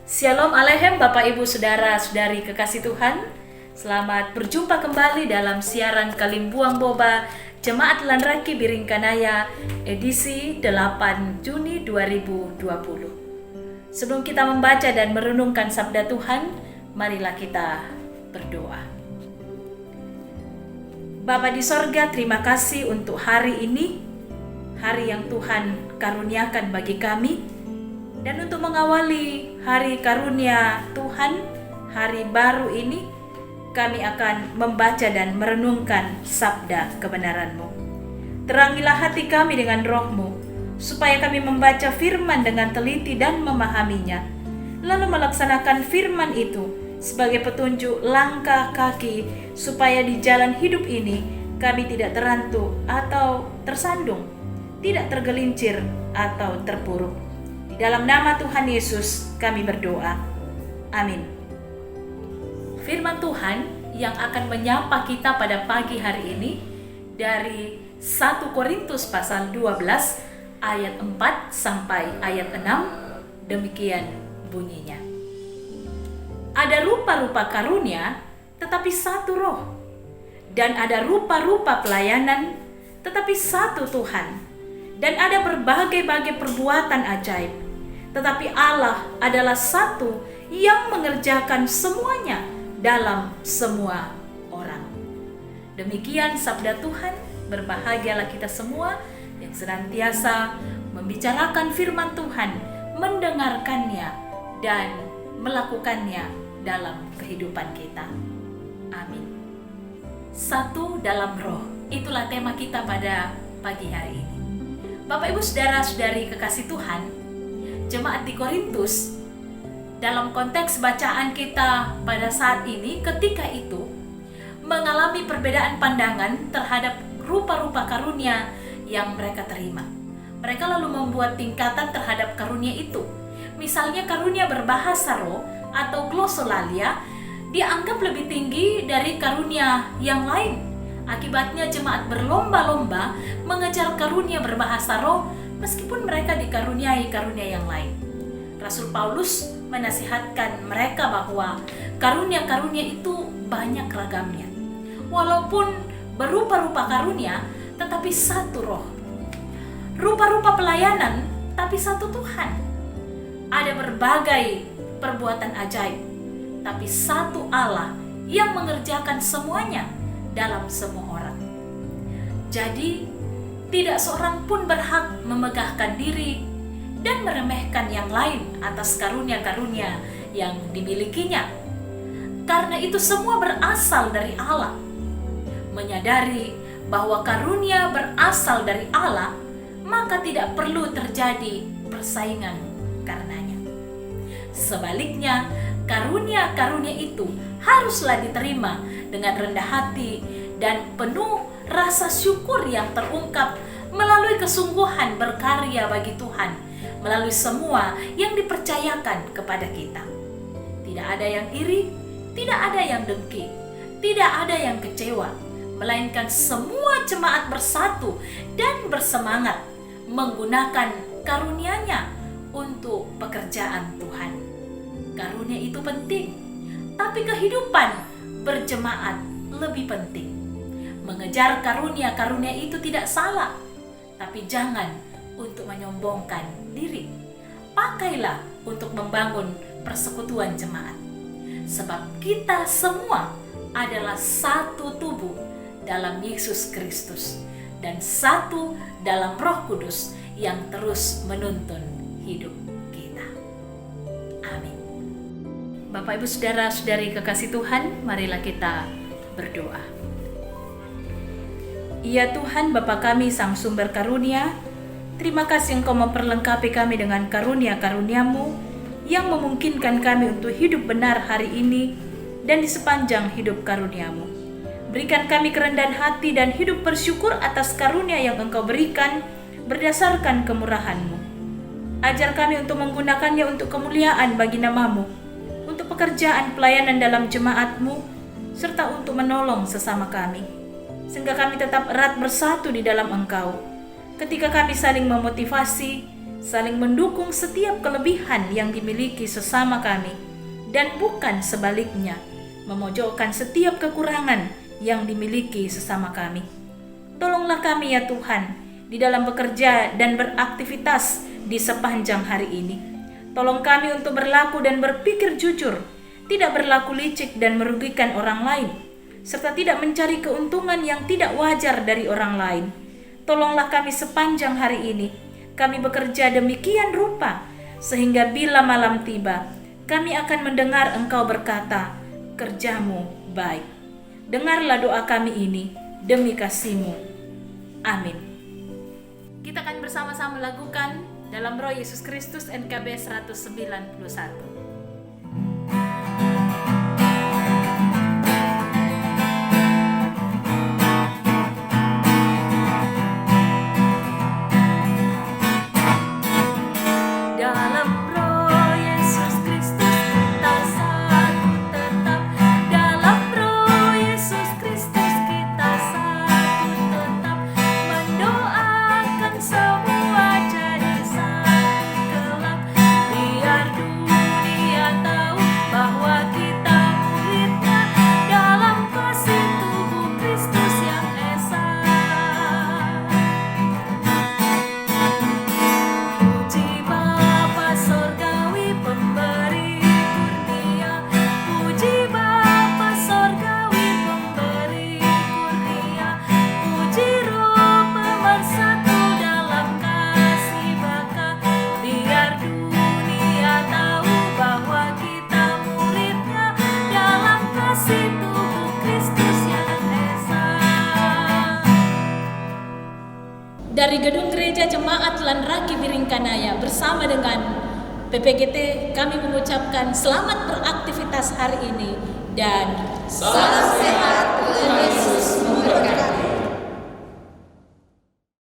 Shalom Aleichem Bapak Ibu Saudara-saudari kekasih Tuhan. Selamat berjumpa kembali dalam siaran Kalimbuang Boba Jemaat Lanraki Biringkanaya edisi 8 Juni 2020. Sebelum kita membaca dan merenungkan sabda Tuhan, marilah kita berdoa. Bapa di sorga, terima kasih untuk hari ini, hari yang Tuhan karuniakan bagi kami. Dan untuk mengawali hari karunia Tuhan, hari baru ini, kami akan membaca dan merenungkan sabda kebenaran-Mu. Terangilah hati kami dengan Roh-Mu, supaya kami membaca firman dengan teliti dan memahaminya, lalu melaksanakan firman itu sebagai petunjuk langkah kaki, supaya di jalan hidup ini kami tidak terantuk atau tersandung, tidak tergelincir atau terpuruk. Di dalam nama Tuhan Yesus kami berdoa. Amin. Firman Tuhan yang akan menyapa kita pada pagi hari ini dari 1 Korintus pasal 12 ayat 4 sampai ayat 6, demikian bunyinya. Ada rupa-rupa karunia tetapi satu roh, dan ada rupa-rupa pelayanan tetapi satu Tuhan, dan ada berbagai-bagai perbuatan ajaib. Tetapi Allah adalah satu yang mengerjakan semuanya dalam semua orang. Demikian sabda Tuhan. Berbahagialah kita semua yang senantiasa membicarakan firman Tuhan, mendengarkannya dan melakukannya dalam kehidupan kita. Amin. Satu dalam roh, itulah tema kita pada pagi hari ini. Bapak Ibu Saudara-saudari kekasih Tuhan, Jemaat di Korintus, dalam konteks bacaan kita pada saat ini, ketika itu mengalami perbedaan pandangan terhadap rupa-rupa karunia yang mereka terima. Mereka lalu membuat tingkatan terhadap karunia itu. Misalnya karunia berbahasa roh atau glosolalia dianggap lebih tinggi dari karunia yang lain. Akibatnya jemaat berlomba-lomba mengejar karunia berbahasa roh meskipun mereka dikaruniai karunia yang lain. Rasul Paulus menasihatkan mereka bahwa karunia-karunia itu banyak ragamnya. Walaupun berupa-rupa karunia, tetapi satu roh. Rupa-rupa pelayanan, tapi satu Tuhan. Ada berbagai perbuatan ajaib, tapi satu Allah yang mengerjakan semuanya dalam semua orang. Jadi, tidak seorang pun berhak memegahkan diri dan meremehkan yang lain atas karunia-karunia yang dimilikinya. Karena itu semua berasal dari Allah. Menyadari bahwa karunia berasal dari Allah, maka tidak perlu terjadi persaingan karenanya. Sebaliknya, karunia-karunia itu haruslah diterima dengan rendah hati dan penuh rasa syukur yang terungkap melalui kesungguhan berkarya bagi Tuhan, melalui semua yang dipercayakan kepada kita. Tidak ada yang iri, tidak ada yang dengki, tidak ada yang kecewa, melainkan semua jemaat bersatu dan bersemangat menggunakan karunia-Nya untuk pekerjaan Tuhan. Karunia itu penting, tapi kehidupan berjemaat lebih penting. Mengejar karunia-karunia itu tidak salah, tapi jangan untuk menyombongkan diri. Pakailah untuk membangun persekutuan jemaat. Sebab kita semua adalah satu tubuh dalam Yesus Kristus dan satu dalam Roh Kudus yang terus menuntun hidup kita. Amin. Bapak Ibu Saudara-saudari kekasih Tuhan, marilah kita berdoa. Ya Tuhan, Bapa kami, Sang Sumber Karunia, terima kasih Engkau memperlengkapi kami dengan karunia-karunia-Mu yang memungkinkan kami untuk hidup benar hari ini dan di sepanjang hidup karunia-Mu. Berikan kami kerendahan hati dan hidup bersyukur atas karunia yang Engkau berikan berdasarkan kemurahan-Mu. Ajar kami untuk menggunakannya untuk kemuliaan bagi nama-Mu, untuk pekerjaan pelayanan dalam jemaat-Mu, serta untuk menolong sesama kami, sehingga kami tetap erat bersatu di dalam Engkau. Ketika kami saling memotivasi, saling mendukung setiap kelebihan yang dimiliki sesama kami, dan bukan sebaliknya, memojokkan setiap kekurangan yang dimiliki sesama kami. Tolonglah kami ya Tuhan, di dalam bekerja dan beraktivitas di sepanjang hari ini. Tolong kami untuk berlaku dan berpikir jujur, tidak berlaku licik dan merugikan orang lain, serta tidak mencari keuntungan yang tidak wajar dari orang lain. Tolonglah kami sepanjang hari ini, kami bekerja demikian rupa, sehingga bila malam tiba, kami akan mendengar Engkau berkata, "Kerjamu baik." Dengarlah doa kami ini, demi kasih-Mu. Amin. Kita akan bersama-sama lakukan dalam Roh Yesus Kristus NKB 191. Dari Gedung Gereja Jemaat Lanraki Biringkanaya bersama dengan PPGT kami mengucapkan selamat beraktivitas hari ini dan salam sehat, Tuhan Yesus memberkati.